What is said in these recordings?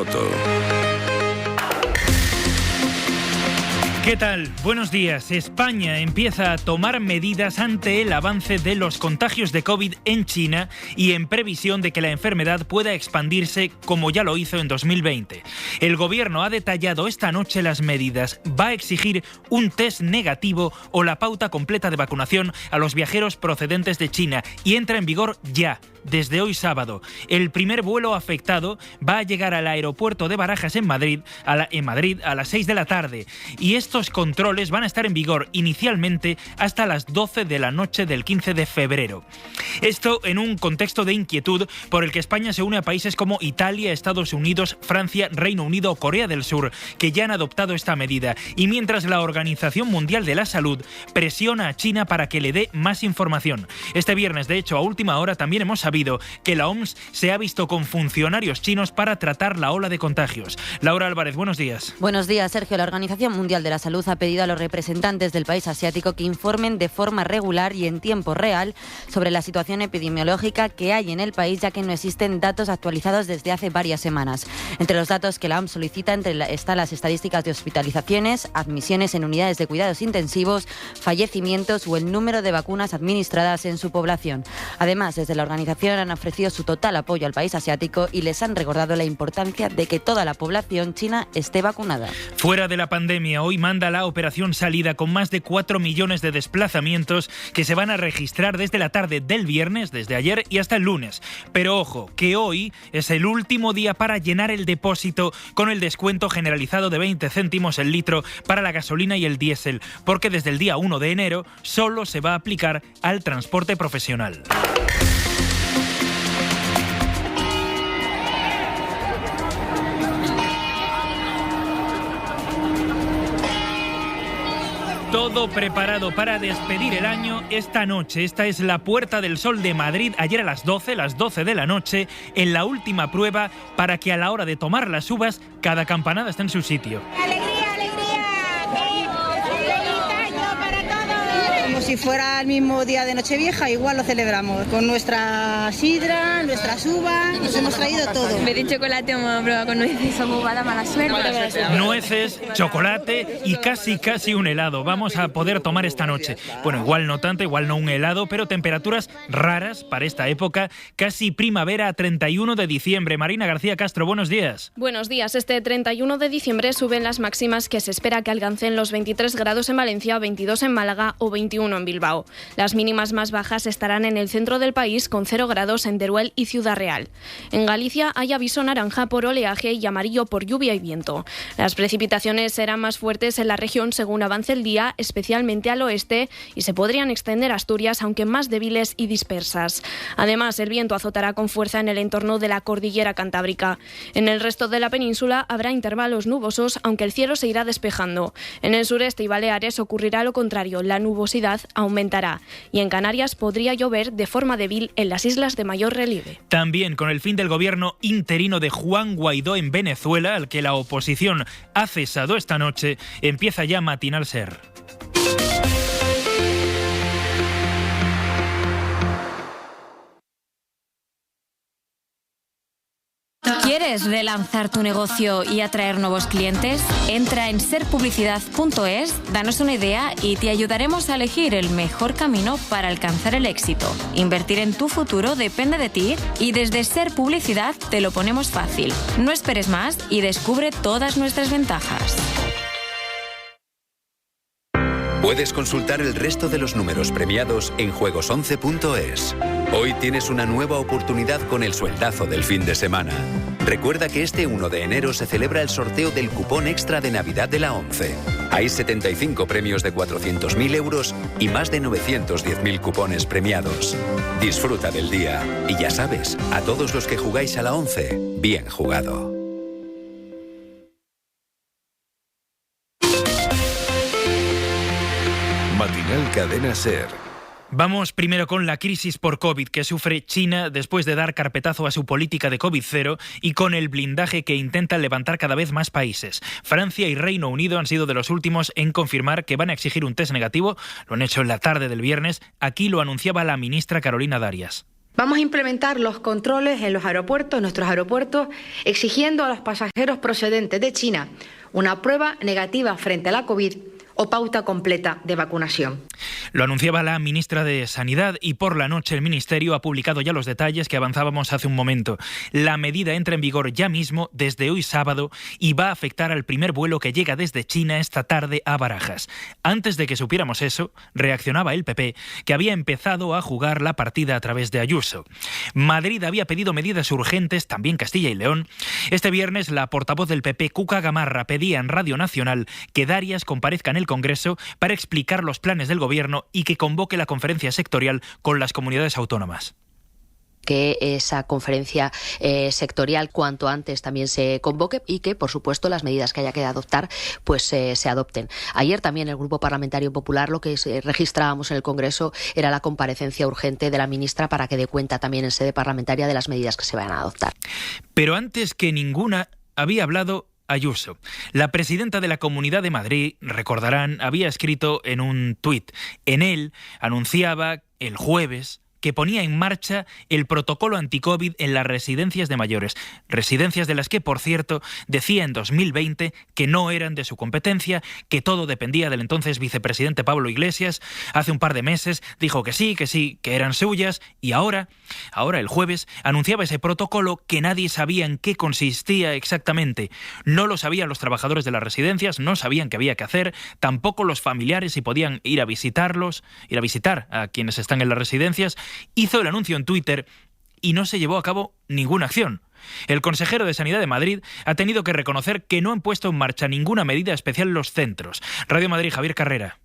Toto. ¿Qué tal? Buenos días. España empieza a tomar medidas ante el avance de los contagios de COVID en China y en previsión de que la enfermedad pueda expandirse como ya lo hizo en 2020. El gobierno ha detallado esta noche las medidas. Va a exigir un test negativo o la pauta completa de vacunación a los viajeros procedentes de China y entra en vigor ya, desde hoy sábado. El primer vuelo afectado va a llegar al aeropuerto de Barajas en Madrid a las 6 de la tarde y estos controles van a estar en vigor inicialmente hasta las 12 de la noche del 15 de febrero. Esto en un contexto de inquietud por el que España se une a países como Italia, Estados Unidos, Francia, Reino Unido o Corea del Sur, que ya han adoptado esta medida, y mientras la Organización Mundial de la Salud presiona a China para que le dé más información. Este viernes, de hecho, a última hora también hemos sabido que la OMS se ha visto con funcionarios chinos para tratar la ola de contagios. Laura Álvarez, buenos días. Buenos días, Sergio. La Organización Mundial de la Salud ha pedido a los representantes del país asiático que informen de forma regular y en tiempo real sobre la situación epidemiológica que hay en el país, ya que no existen datos actualizados desde hace varias semanas. Entre los datos que la OMS solicita están las estadísticas de hospitalizaciones, admisiones en unidades de cuidados intensivos, fallecimientos o el número de vacunas administradas en su población. Además, desde la organización han ofrecido su total apoyo al país asiático y les han recordado la importancia de que toda la población china esté vacunada. Fuera de la pandemia, hoy manda la operación Salida con más de 4 millones de desplazamientos que se van a registrar desde la tarde del viernes, desde ayer y hasta el lunes. Pero ojo, que hoy es el último día para llenar el depósito con el descuento generalizado de 20 céntimos el litro para la gasolina y el diésel, porque desde el día 1 de enero solo se va a aplicar al transporte profesional. Todo preparado para despedir el año esta noche. Esta es la Puerta del Sol de Madrid, ayer a las 12 de la noche, en la última prueba para que a la hora de tomar las uvas, cada campanada esté en su sitio. ¡Alegría, alegría! ¡Feliz año para todos! Como si fuera el mismo día de Nochevieja, igual lo celebramos. Con nuestra sidra, nuestras uvas, nos hemos traído todo. En vez de chocolate vamos a probar con nueces. Somos para mala suerte. Nueces, chocolate y casi un helado. Vamos a poder tomar esta noche. Bueno, igual no tanto, igual no un helado, pero temperaturas raras para esta época. Casi primavera a 31 de diciembre. Marina García Castro, buenos días. Buenos días. Este 31 de diciembre suben las máximas que se espera que alcancen los 23 grados en Valencia, 22 en Málaga o 21 en Bilbao. Las mínimas más bajas estarán en el centro del país, con 0 grados en Teruel y Ciudad Real. En Galicia hay aviso naranja por oleaje y amarillo por lluvia y viento. Las precipitaciones serán más fuertes en la región según avance el día, especialmente al oeste, y se podrían extender a Asturias, aunque más débiles y dispersas. Además, el viento azotará con fuerza en el entorno de la cordillera cantábrica. En el resto de la península habrá intervalos nubosos, aunque el cielo se irá despejando. En el sureste y Baleares ocurrirá lo contrario, la nubosidad aumentará. Y en Canarias podría llover de forma débil en las islas de mayor relieve. También con el fin del gobierno interino de Juan Guaidó en Venezuela, al que la oposición ha cesado esta noche, empieza ya Matinal Ser. ¿Quieres relanzar tu negocio y atraer nuevos clientes? Entra en serpublicidad.es, danos una idea y te ayudaremos a elegir el mejor camino para alcanzar el éxito. Invertir en tu futuro depende de ti y desde Ser Publicidad te lo ponemos fácil. No esperes más y descubre todas nuestras ventajas. Puedes consultar el resto de los números premiados en juegos11.es. Hoy tienes una nueva oportunidad con el sueldazo del fin de semana. Recuerda que este 1 de enero se celebra el sorteo del cupón extra de Navidad de la 11. Hay 75 premios de 400.000 euros y más de 910.000 cupones premiados. Disfruta del día. Y ya sabes, a todos los que jugáis a la 11, bien jugado. Matinal Cadena Ser. Vamos primero con la crisis por COVID que sufre China después de dar carpetazo a su política de COVID-0 y con el blindaje que intentan levantar cada vez más países. Francia y Reino Unido han sido de los últimos en confirmar que van a exigir un test negativo. Lo han hecho en la tarde del viernes. Aquí lo anunciaba la ministra Carolina Darias. Vamos a implementar los controles en los aeropuertos, nuestros aeropuertos, exigiendo a los pasajeros procedentes de China una prueba negativa frente a la COVID o pauta completa de vacunación. Lo anunciaba la ministra de Sanidad y por la noche el Ministerio ha publicado ya los detalles que avanzábamos hace un momento. La medida entra en vigor ya mismo, desde hoy sábado, y va a afectar al primer vuelo que llega desde China esta tarde a Barajas. Antes de que supiéramos eso, reaccionaba el PP, que había empezado a jugar la partida a través de Ayuso. Madrid había pedido medidas urgentes, también Castilla y León. Este viernes la portavoz del PP, Cuca Gamarra, pedía en Radio Nacional que Darias comparezca en el Congreso para explicar los planes del Gobierno y que convoque la conferencia sectorial con las comunidades autónomas. Que esa conferencia sectorial cuanto antes también se convoque y que, por supuesto, las medidas que haya que adoptar pues se adopten. Ayer también el Grupo Parlamentario Popular lo que registrábamos en el Congreso era la comparecencia urgente de la ministra para que dé cuenta también en sede parlamentaria de las medidas que se van a adoptar. Pero antes que ninguna había hablado Ayuso. La presidenta de la Comunidad de Madrid, recordarán, había escrito en un tuit. En él anunciaba el jueves que ponía en marcha el protocolo anti-COVID en las residencias de mayores. Residencias de las que, por cierto, decía en 2020 que no eran de su competencia, que todo dependía del entonces vicepresidente Pablo Iglesias. Hace un par de meses dijo que sí, que eran suyas. Y ahora el jueves, anunciaba ese protocolo que nadie sabía en qué consistía exactamente. No lo sabían los trabajadores de las residencias, no sabían qué había que hacer, tampoco los familiares si podían ir a visitar a quienes están en las residencias. Hizo el anuncio en Twitter y no se llevó a cabo ninguna acción. El consejero de Sanidad de Madrid ha tenido que reconocer que no han puesto en marcha ninguna medida especial en los centros. Radio Madrid, Javier Carrera.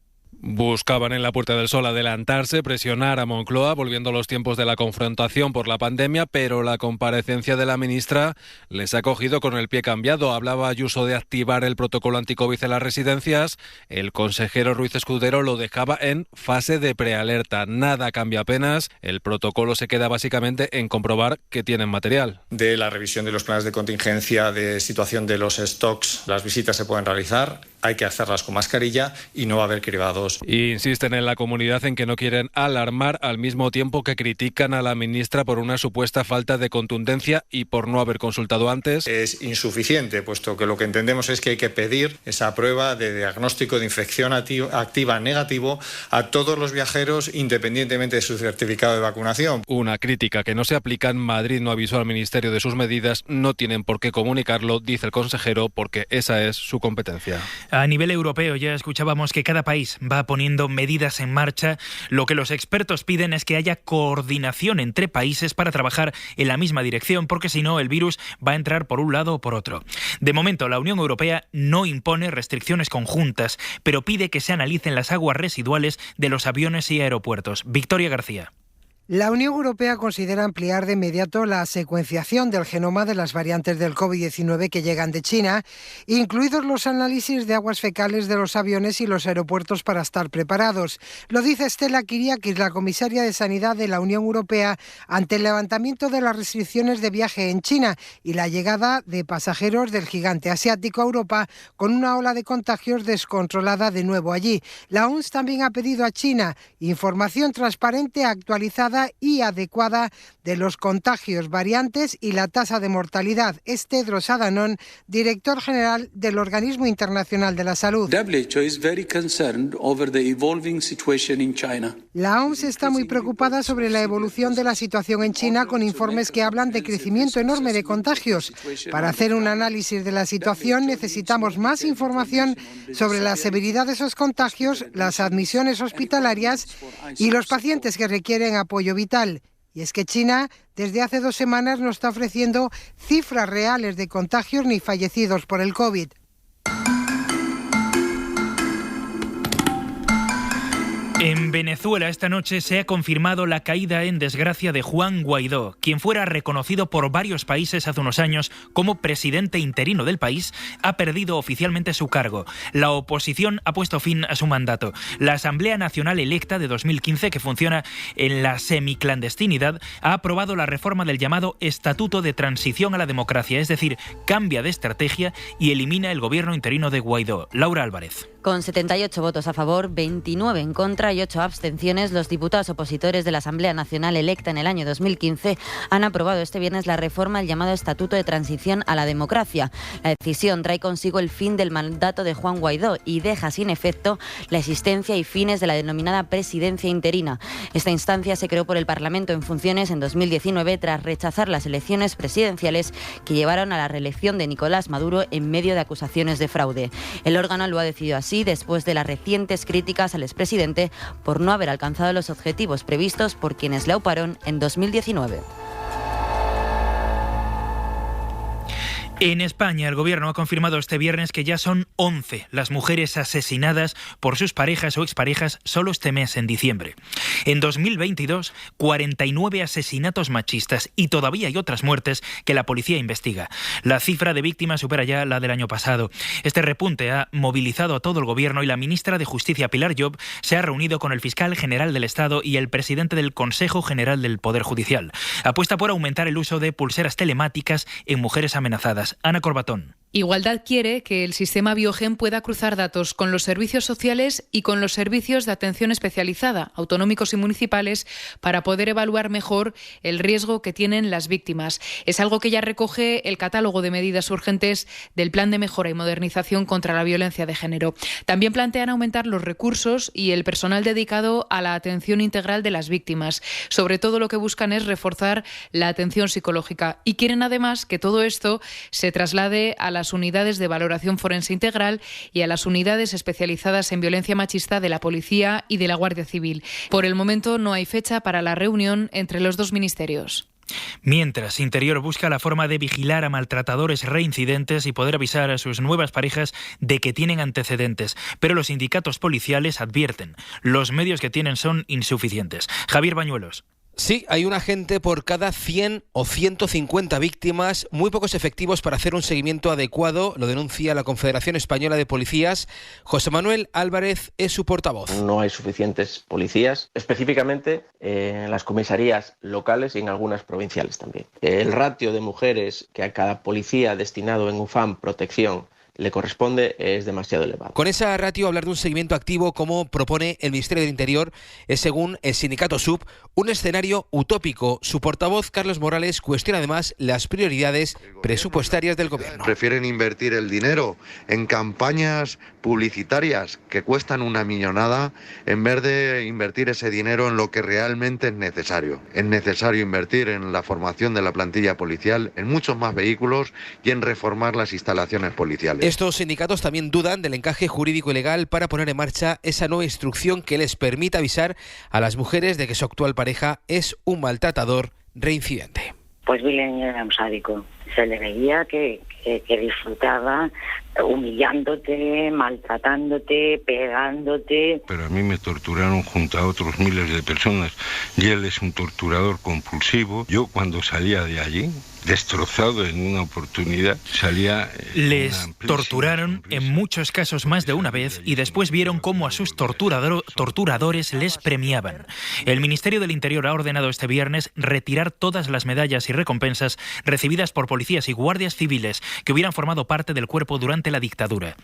Buscaban en la Puerta del Sol adelantarse, presionar a Moncloa, volviendo a los tiempos de la confrontación por la pandemia, pero la comparecencia de la ministra les ha cogido con el pie cambiado. Hablaba Ayuso de activar el protocolo anticovid en las residencias. El consejero Ruiz Escudero lo dejaba en fase de prealerta. Nada cambia apenas. El protocolo se queda básicamente en comprobar que tienen material. De la revisión de los planes de contingencia, de situación de los stocks, las visitas se pueden realizar. Hay que hacerlas con mascarilla y no va a haber cribados. Insisten en la comunidad en que no quieren alarmar, al mismo tiempo que critican a la ministra por una supuesta falta de contundencia y por no haber consultado antes. Es insuficiente, puesto que lo que entendemos es que hay que pedir esa prueba de diagnóstico de infección activa negativo a todos los viajeros, independientemente de su certificado de vacunación. Una crítica que no se aplica en Madrid, no avisó al Ministerio de sus medidas, no tienen por qué comunicarlo, dice el consejero, porque esa es su competencia. A nivel europeo ya escuchábamos que cada país va poniendo medidas en marcha. Lo que los expertos piden es que haya coordinación entre países para trabajar en la misma dirección, porque si no el virus va a entrar por un lado o por otro. De momento la Unión Europea no impone restricciones conjuntas, pero pide que se analicen las aguas residuales de los aviones y aeropuertos. Victoria García. La Unión Europea considera ampliar de inmediato la secuenciación del genoma de las variantes del COVID-19 que llegan de China, incluidos los análisis de aguas fecales de los aviones y los aeropuertos para estar preparados. Lo dice Stella Kyriakis, la comisaria de Sanidad de la Unión Europea, ante el levantamiento de las restricciones de viaje en China y la llegada de pasajeros del gigante asiático a Europa con una ola de contagios descontrolada de nuevo allí. La OMS también ha pedido a China información transparente, actualizada y adecuada de los contagios, variantes y la tasa de mortalidad. Tedros Adhanom, director general del Organismo Internacional de la Salud. La OMS está muy preocupada sobre la evolución de la situación en China, con informes que hablan de crecimiento enorme de contagios. Para hacer un análisis de la situación necesitamos más información sobre la severidad de esos contagios, las admisiones hospitalarias y los pacientes que requieren apoyo vital. Y es que China desde hace 2 semanas no está ofreciendo cifras reales de contagios ni fallecidos por el COVID. En Venezuela esta noche se ha confirmado la caída en desgracia de Juan Guaidó, quien fuera reconocido por varios países hace unos años como presidente interino del país, ha perdido oficialmente su cargo. La oposición ha puesto fin a su mandato. La Asamblea Nacional electa de 2015, que funciona en la semiclandestinidad, ha aprobado la reforma del llamado Estatuto de Transición a la Democracia, es decir, cambia de estrategia y elimina el gobierno interino de Guaidó. Laura Álvarez. Con 78 votos a favor, 29 en contra y 8 abstenciones, los diputados opositores de la Asamblea Nacional electa en el año 2015 han aprobado este viernes la reforma al llamado Estatuto de Transición a la Democracia. La decisión trae consigo el fin del mandato de Juan Guaidó y deja sin efecto la existencia y fines de la denominada presidencia interina. Esta instancia se creó por el Parlamento en funciones en 2019 tras rechazar las elecciones presidenciales que llevaron a la reelección de Nicolás Maduro en medio de acusaciones de fraude. El órgano lo ha decidido así después de las recientes críticas al expresidente por no haber alcanzado los objetivos previstos por quienes le auparon en 2019. En España, el Gobierno ha confirmado este viernes que ya son 11 las mujeres asesinadas por sus parejas o exparejas solo este mes, en diciembre. En 2022, 49 asesinatos machistas y todavía hay otras muertes que la policía investiga. La cifra de víctimas supera ya la del año pasado. Este repunte ha movilizado a todo el Gobierno y la ministra de Justicia, Pilar Llop, se ha reunido con el fiscal general del Estado y el presidente del Consejo General del Poder Judicial. Apuesta por aumentar el uso de pulseras telemáticas en mujeres amenazadas. Ana Corbatón. Igualdad quiere que el sistema Biogen pueda cruzar datos con los servicios sociales y con los servicios de atención especializada, autonómicos y municipales, para poder evaluar mejor el riesgo que tienen las víctimas. Es algo que ya recoge el catálogo de medidas urgentes del Plan de Mejora y Modernización contra la Violencia de Género. También plantean aumentar los recursos y el personal dedicado a la atención integral de las víctimas. Sobre todo lo que buscan es reforzar la atención psicológica y quieren además que todo esto se traslade a las unidades de valoración forense integral y a las unidades especializadas en violencia machista de la Policía y de la Guardia Civil. Por el momento no hay fecha para la reunión entre los dos ministerios. Mientras, Interior busca la forma de vigilar a maltratadores reincidentes y poder avisar a sus nuevas parejas de que tienen antecedentes. Pero los sindicatos policiales advierten, los medios que tienen son insuficientes. Javier Bañuelos. Sí, hay un agente por cada 100 o 150 víctimas, muy pocos efectivos para hacer un seguimiento adecuado, lo denuncia la Confederación Española de Policías. José Manuel Álvarez es su portavoz. No hay suficientes policías, específicamente en las comisarías locales y en algunas provinciales también. El ratio de mujeres que a cada policía destinado en UFAM protección le corresponde es demasiado elevado. Con esa ratio, hablar de un seguimiento activo como propone el Ministerio del Interior es, según el sindicato SUB, un escenario utópico. Su portavoz, Carlos Morales, cuestiona además las prioridades presupuestarias del Gobierno. Prefieren invertir el dinero en campañas publicitarias que cuestan una millonada en vez de invertir ese dinero en lo que realmente es necesario. Es necesario invertir en la formación de la plantilla policial, en muchos más vehículos y en reformar las instalaciones policiales. Estos sindicatos también dudan del encaje jurídico y legal para poner en marcha esa nueva instrucción que les permita avisar a las mujeres de que su actual pareja es un maltratador reincidente. Pues Vilén era un sádico. Se le veía que disfrutaba humillándote, maltratándote, pegándote. Pero a mí me torturaron junto a otros miles de personas y él es un torturador compulsivo. Yo cuando salía de allí, destrozado en una oportunidad, salía... Les torturaron en muchos casos más de una vez y después vieron cómo a sus torturadores les premiaban. El Ministerio del Interior ha ordenado este viernes retirar todas las medallas y recompensas recibidas por policías y guardias civiles que hubieran formado parte del cuerpo durante la dictadura.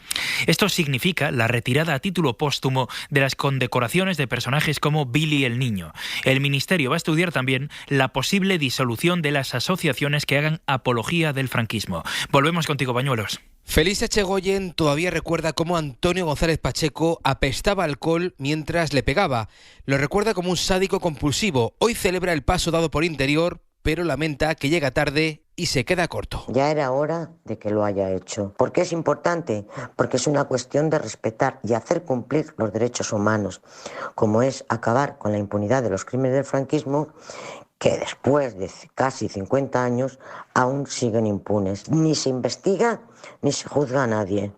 Esto significa la retirada a título póstumo de las condecoraciones de personajes como Billy el Niño. El Ministerio va a estudiar también la posible disolución de las asociaciones que hagan apología del franquismo. Volvemos contigo, Bañuelos. Felicia Chegoyen todavía recuerda cómo Antonio González Pacheco apestaba alcohol mientras le pegaba. Lo recuerda como un sádico compulsivo. Hoy celebra el paso dado por Interior, pero lamenta que llega tarde y se queda corto. Ya era hora de que lo haya hecho. ¿Por qué es importante? Porque es una cuestión de respetar y hacer cumplir los derechos humanos, como es acabar con la impunidad de los crímenes del franquismo, que después de casi 50 años aún siguen impunes. Ni se investiga ni se juzga a nadie.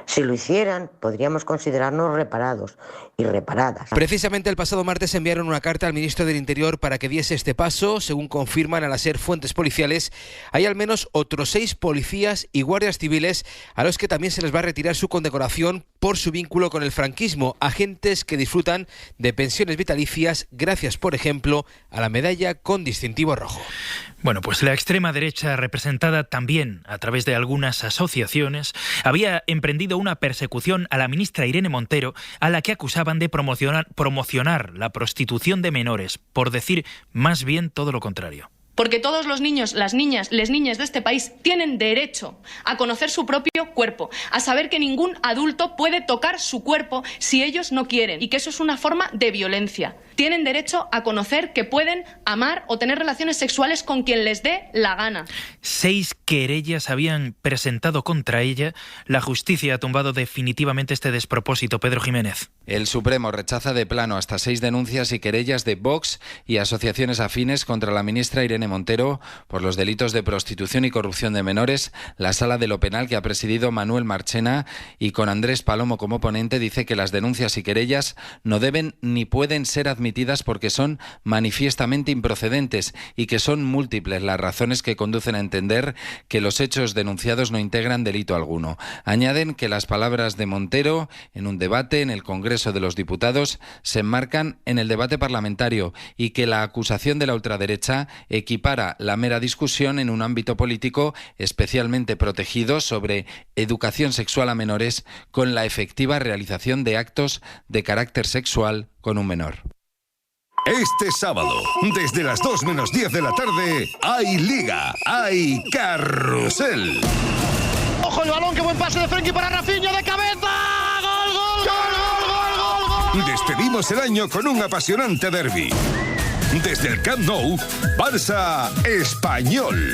Si lo hicieran, podríamos considerarnos reparados y reparadas. Precisamente el pasado martes enviaron una carta al ministro del Interior para que diese este paso. Según confirman al ASER fuentes policiales, hay al menos otros 6 policías y guardias civiles a los que también se les va a retirar su condecoración por su vínculo con el franquismo. Agentes que disfrutan de pensiones vitalicias gracias, por ejemplo, a la medalla con distintivo rojo. Bueno, pues la extrema derecha, representada también a través de algunas asociaciones, había emprendido una persecución a la ministra Irene Montero, a la que acusaba acusaban de promocionar la prostitución de menores, por decir más bien todo lo contrario. Porque todos los niños, las niñas de este país tienen derecho a conocer su propio cuerpo, a saber que ningún adulto puede tocar su cuerpo si ellos no quieren y que eso es una forma de violencia. Tienen derecho a conocer que pueden amar o tener relaciones sexuales con quien les dé la gana. 6 querellas habían presentado contra ella. La justicia ha tumbado definitivamente este despropósito. Pedro Jiménez. El Supremo rechaza de plano hasta 6 denuncias y querellas de Vox y asociaciones afines contra la ministra Irene Montero por los delitos de prostitución y corrupción de menores. La Sala de lo Penal, que ha presidido Manuel Marchena y con Andrés Palomo como ponente, dice que las denuncias y querellas no deben ni pueden ser admitidas porque son manifiestamente improcedentes y que son múltiples las razones que conducen a entender que los hechos denunciados no integran delito alguno. Añaden que las palabras de Montero en un debate en el Congreso de los Diputados se enmarcan en el debate parlamentario y que la acusación de la ultraderecha equipara la mera discusión en un ámbito político especialmente protegido sobre educación sexual a menores con la efectiva realización de actos de carácter sexual con un menor. Este sábado, desde las 2 menos 10 de la tarde, hay Liga, hay Carrusel. ¡Ojo el balón! ¡Qué buen pase de Frenkie para Rafinha de cabeza! ¡Gol, gol, gol, gol, gol, gol! Despedimos el año con un apasionante derbi. Desde el Camp Nou, Barça Español.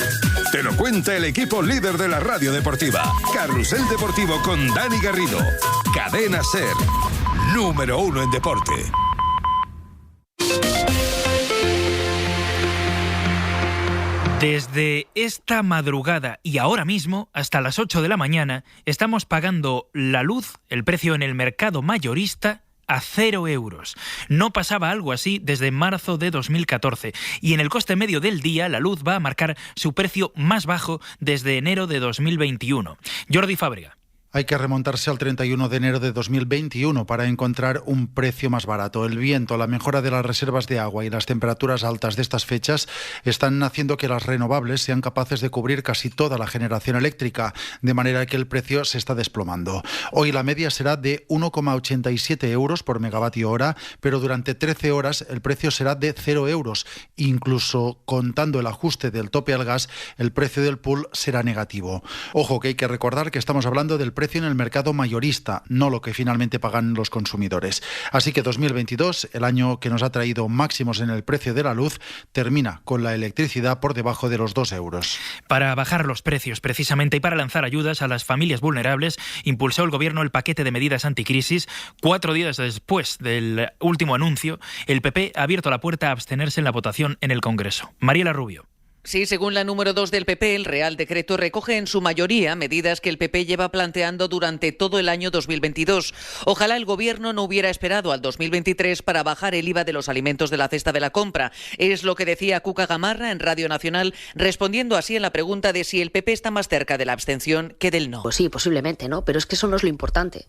Te lo cuenta el equipo líder de la radio deportiva. Carrusel Deportivo con Dani Garrido. Cadena SER. Número 1 en deporte. Desde esta madrugada y ahora mismo, hasta las 8 de la mañana, estamos pagando la luz, el precio en el mercado mayorista, a 0 euros. No pasaba algo así desde marzo de 2014 y en el coste medio del día la luz va a marcar su precio más bajo desde enero de 2021. Jordi Fábrega. Hay que remontarse al 31 de enero de 2021 para encontrar un precio más barato. El viento, la mejora de las reservas de agua y las temperaturas altas de estas fechas están haciendo que las renovables sean capaces de cubrir casi toda la generación eléctrica, de manera que el precio se está desplomando. Hoy la media será de 1,87 euros por megavatio hora, pero durante 13 horas el precio será de 0 euros. Incluso contando el ajuste del tope al gas, el precio del pool será negativo. Ojo, que hay que recordar que estamos hablando del precio en el mercado mayorista, no lo que finalmente pagan los consumidores. Así que 2022, el año que nos ha traído máximos en el precio de la luz, termina con la electricidad por debajo de los 2 euros. Para bajar los precios precisamente y para lanzar ayudas a las familias vulnerables, impulsó el Gobierno el paquete de medidas anticrisis. 4 días después del último anuncio, el PP ha abierto la puerta a abstenerse en la votación en el Congreso. Mariela Rubio. Sí, según la número 2 del PP, el Real Decreto recoge en su mayoría medidas que el PP lleva planteando durante todo el año 2022. Ojalá el Gobierno no hubiera esperado al 2023 para bajar el IVA de los alimentos de la cesta de la compra. Es lo que decía Cuca Gamarra en Radio Nacional, respondiendo así en la pregunta de si el PP está más cerca de la abstención que del no. Pues sí, posiblemente, ¿no? Pero es que eso no es lo importante.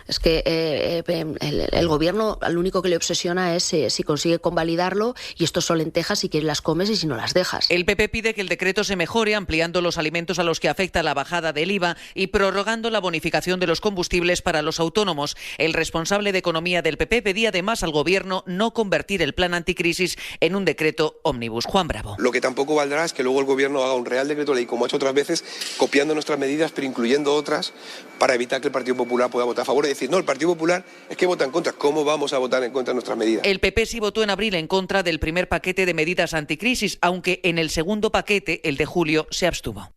Es que el Gobierno lo único que le obsesiona es si consigue convalidarlo y esto son lentejas si quieres las comes y si no las dejas. El PP pide que el decreto se mejore ampliando los alimentos a los que afecta la bajada del IVA y prorrogando la bonificación de los combustibles para los autónomos. El responsable de Economía del PP pedía además al Gobierno no convertir el plan anticrisis en un decreto ómnibus. Juan Bravo. Lo que tampoco valdrá es que luego el Gobierno haga un Real Decreto Ley, como ha hecho otras veces, copiando nuestras medidas pero incluyendo otras para evitar que el Partido Popular pueda votar a favor y decir, no, el Partido Popular es que vota en contra. ¿Cómo vamos a votar en contra de nuestras medidas? El PP sí votó en abril en contra del primer paquete de medidas anticrisis, aunque en el segundo paquete, el de julio, se abstuvo.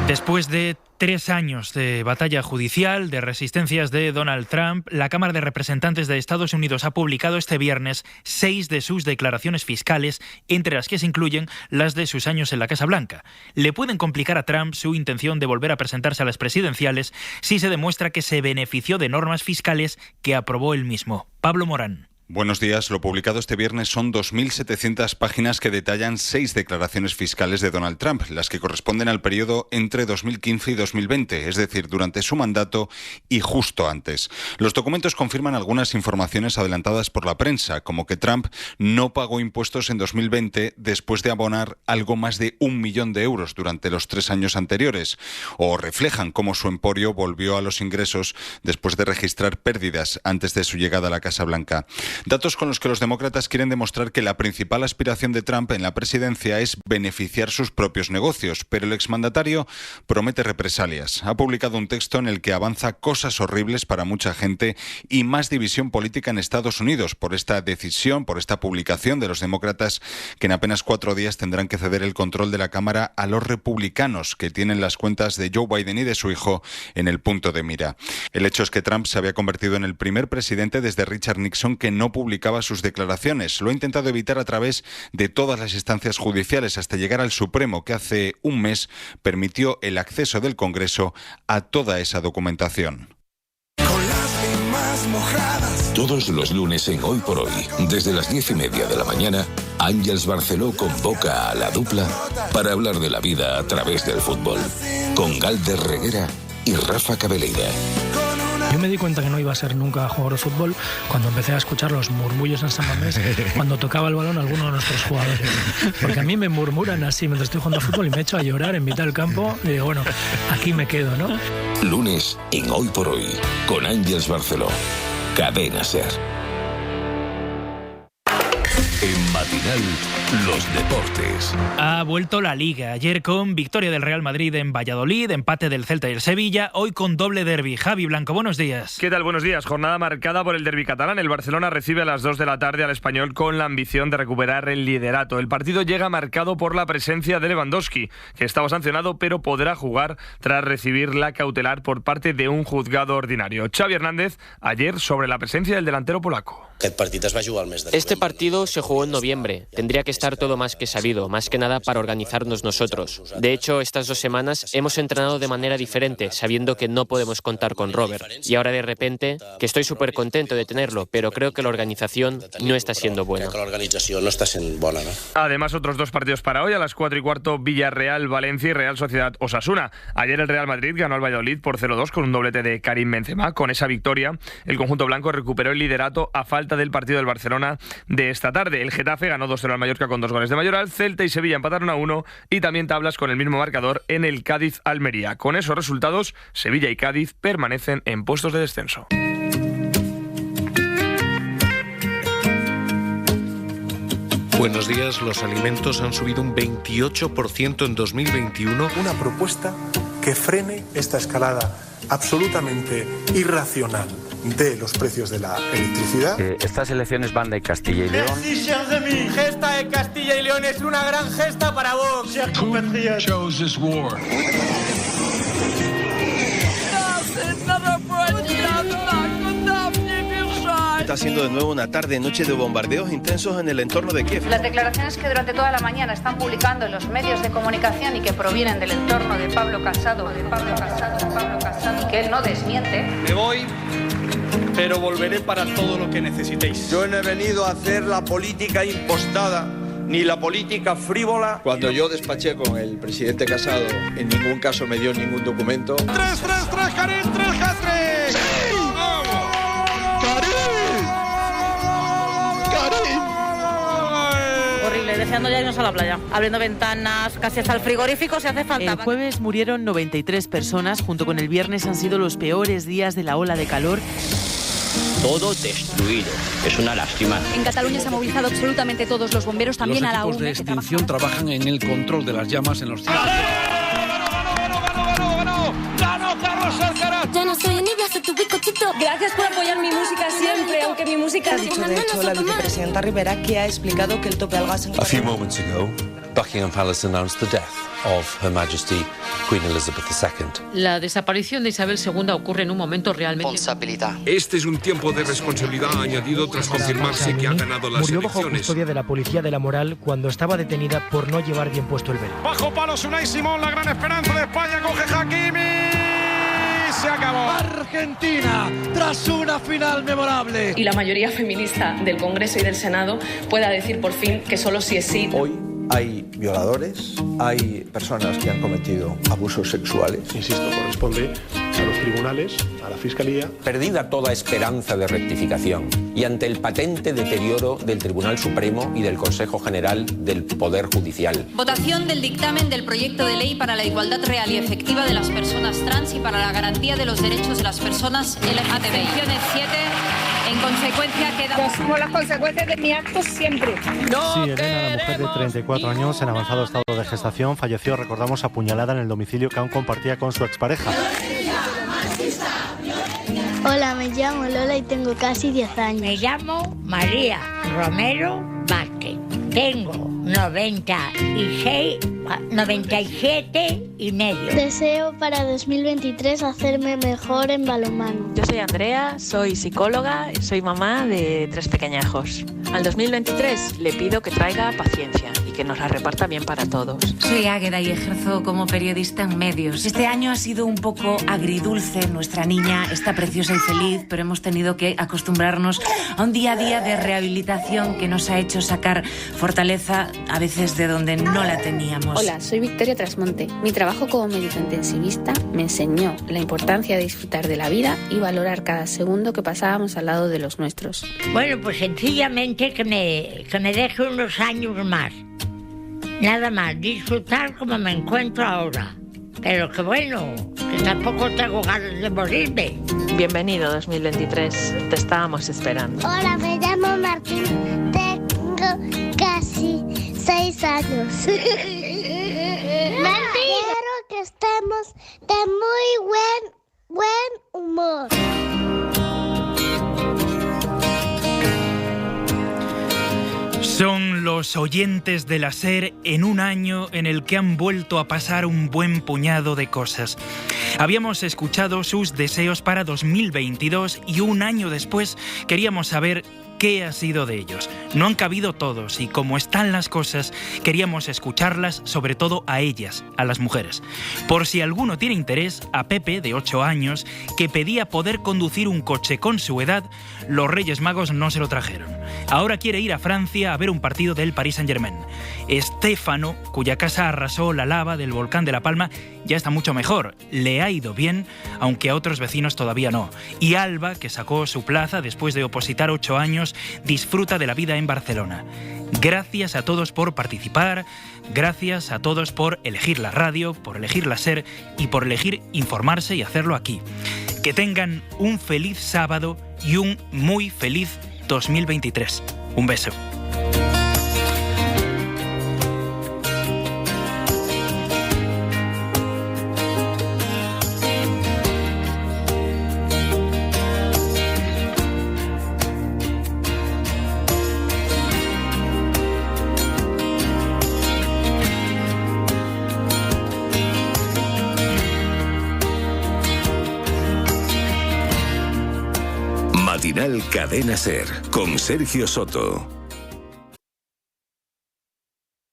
Después de 3 años de batalla judicial, de resistencias de Donald Trump, la Cámara de Representantes de Estados Unidos ha publicado este viernes 6 de sus declaraciones fiscales, entre las que se incluyen las de sus años en la Casa Blanca. Le pueden complicar a Trump su intención de volver a presentarse a las presidenciales si se demuestra que se benefició de normas fiscales que aprobó él mismo. Pablo Morán. Buenos días. Lo publicado este viernes son 2.700 páginas que detallan 6 declaraciones fiscales de Donald Trump, las que corresponden al periodo entre 2015 y 2020, es decir, durante su mandato y justo antes. Los documentos confirman algunas informaciones adelantadas por la prensa, como que Trump no pagó impuestos en 2020 después de abonar algo más de 1 millón de euros durante los 3 años anteriores, o reflejan cómo su emporio volvió a los ingresos después de registrar pérdidas antes de su llegada a la Casa Blanca. Datos con los que los demócratas quieren demostrar que la principal aspiración de Trump en la presidencia es beneficiar sus propios negocios, pero el exmandatario promete represalias. Ha publicado un texto en el que avanza cosas horribles para mucha gente y más división política en Estados Unidos por esta decisión, por esta publicación de los demócratas, que en apenas 4 días tendrán que ceder el control de la Cámara a los republicanos, que tienen las cuentas de Joe Biden y de su hijo en el punto de mira. El hecho es que Trump se había convertido en el primer presidente desde Richard Nixon que no publicaba sus declaraciones. Lo ha intentado evitar a través de todas las instancias judiciales hasta llegar al Supremo, que hace un mes permitió el acceso del Congreso a toda esa documentación. Todos los lunes en Hoy por Hoy, desde las 10:30 de la mañana, Àngels Barceló convoca a la dupla para hablar de la vida a través del fútbol, con Galder Reguera y Rafa Cabeleira. Yo me di cuenta que no iba a ser nunca jugador de fútbol cuando empecé a escuchar los murmullos en San Mamés cuando tocaba el balón alguno de nuestros jugadores. Porque a mí me murmuran así mientras estoy jugando a fútbol y me echo a llorar en mitad del campo y digo, bueno, aquí me quedo, ¿no? Lunes en Hoy por Hoy, con Àngels Barceló. Cadena SER. En Matinal, los deportes. Ha vuelto la Liga. Ayer con victoria del Real Madrid en Valladolid, empate del Celta y el Sevilla, hoy con doble derbi. Javi Blanco, buenos días. ¿Qué tal? Buenos días. Jornada marcada por el derbi catalán. El Barcelona recibe a las 2 de la tarde al Español con la ambición de recuperar el liderato. El partido llega marcado por la presencia de Lewandowski, que estaba sancionado pero podrá jugar tras recibir la cautelar por parte de un juzgado ordinario. Xavi Hernández, ayer sobre la presencia del delantero polaco. Este partido se jugó en noviembre. Tendría que estar todo más que sabido, más que nada para organizarnos nosotros. De hecho, estas 2 semanas hemos entrenado de manera diferente, sabiendo que no podemos contar con Robert. Y ahora de repente, que estoy súper contento de tenerlo, pero creo que la organización no está siendo buena. Además, otros 2 partidos para hoy. A las 4:15, Villarreal-Valencia y Real Sociedad-Osasuna. Ayer el Real Madrid ganó al Valladolid por 0-2 con un doblete de Karim Benzema. Con esa victoria, el conjunto blanco recuperó el liderato a falta del partido del Barcelona de esta tarde. El Getafe ganó 2-0 al Mallorca con 2 goles de Mayoral. Celta y Sevilla empataron a 1 y también tablas con el mismo marcador en el Cádiz-Almería. Con esos resultados, Sevilla y Cádiz permanecen en puestos de descenso. Buenos días. Los alimentos han subido un 28% en 2021. Una propuesta que frene esta escalada absolutamente irracional de los precios de la electricidad. Estas elecciones van de Castilla y León. Gesta de Castilla y León es una gran gesta para Vox. Está siendo de nuevo una tarde-noche de bombardeos intensos en el entorno de Kiev. Las declaraciones que durante toda la mañana están publicando en los medios de comunicación y que provienen del entorno de Pablo Casado, y que él no desmiente. Me voy, pero volveré para todo lo que necesitéis. Yo no he venido a hacer la política impostada, ni la política frívola. Cuando yo despaché con el presidente Casado, en ningún caso me dio ningún documento. 3-3-3, Karim, 3 hat-trick. ¡Sí! ¡Vamos! Horrible, deseando ya irnos a la playa. Abriendo ventanas, casi hasta el frigorífico si hace falta. El jueves murieron 93 personas, junto con el viernes han sido los peores días de la ola de calor. Todo destruido. Es una lástima. En Cataluña se han movilizado absolutamente todos los bomberos, también a la UNE. Los equipos de extinción trabajan en el control de las llamas en los cielos. ¡Ganó Carlos Alcaraz! Ya no soy envidia, soy tu bizcochito. Gracias por apoyar mi música siempre, aunque mi música... Ha dicho, de hecho, la vicepresidenta Rivera, que ha explicado que el tope al gas... A few moments ago, Buckingham Palace announced the death of Her Majesty Queen Elizabeth II. La desaparición de Isabel II ocurre en un momento realmente... Responsabilidad. Este es un tiempo de responsabilidad añadido tras confirmarse que ha ganado las murió elecciones. Bajo custodia de la policía de la moral cuando estaba detenida por no llevar bien puesto el velo. Bajo palos Unai Simón, la gran esperanza de España, coge Hakimi. y se acabó. Argentina, tras una final memorable. Y la mayoría feminista del Congreso y del Senado pueda decir por fin que solo sí es sí. Hoy hay violadores, hay personas que han cometido abusos sexuales. Insisto, corresponde a los tribunales, a la Fiscalía. Perdida toda esperanza de rectificación y ante el patente deterioro del Tribunal Supremo y del Consejo General del Poder Judicial. Votación del dictamen del proyecto de ley para la igualdad real y efectiva de las personas trans y para la garantía de los derechos de las personas LGTBI. Abstenciones 7. En consecuencia queda... Yo asumo las consecuencias de mi acto siempre. Sí, Elena, la mujer de 34 años en avanzado estado de gestación, falleció, recordamos, apuñalada en el domicilio que aún compartía con su expareja. Hola, me llamo Lola y tengo casi 10 años. Me llamo María Romero Vázquez. Tengo 97 y medio. Deseo para 2023 hacerme mejor en balonmano. Yo soy Andrea, soy psicóloga y soy mamá de 3 pequeñajos. Al 2023 le pido que traiga paciencia y que nos la reparta bien para todos. Soy Águeda y ejerzo como periodista en medios. Este año ha sido un poco agridulce. Nuestra niña está preciosa y feliz, pero hemos tenido que acostumbrarnos a un día a día de rehabilitación que nos ha hecho sacar fortaleza a veces de donde no la teníamos. Hola, soy Victoria Trasmonte. Mi trabajo como médico intensivista me enseñó la importancia de disfrutar de la vida y valorar cada segundo que pasábamos al lado de los nuestros. Bueno, pues sencillamente que me deje unos años más. Nada más, disfrutar como me encuentro ahora. Pero que bueno, que tampoco tengo ganas de morirme. Bienvenido 2023, te estábamos esperando. Hola, me llamo Martín, tengo casi 6 años. Martín, quiero que estemos de muy buen humor. Son los oyentes de la SER en un año en el que han vuelto a pasar un buen puñado de cosas. Habíamos escuchado sus deseos para 2022 y un año después queríamos saber qué ha sido de ellos. No han cabido todos y como están las cosas, queríamos escucharlas, sobre todo a ellas, a las mujeres. Por si alguno tiene interés, a Pepe, de 8 años, que pedía poder conducir un coche con su edad, los Reyes Magos no se lo trajeron. Ahora quiere ir a Francia a ver un partido del Paris Saint-Germain. Estéfano, cuya casa arrasó la lava del volcán de La Palma, ya está mucho mejor. Le ha ido bien, aunque a otros vecinos todavía no. Y Alba, que sacó su plaza después de opositar 8 años, disfruta de la vida en Barcelona. Gracias a todos por participar, gracias a todos por elegir la radio, por elegir la SER y por elegir informarse y hacerlo aquí. Que tengan un feliz sábado y un muy feliz 2023. Un beso. Matinal Cadena SER con Sergio Soto.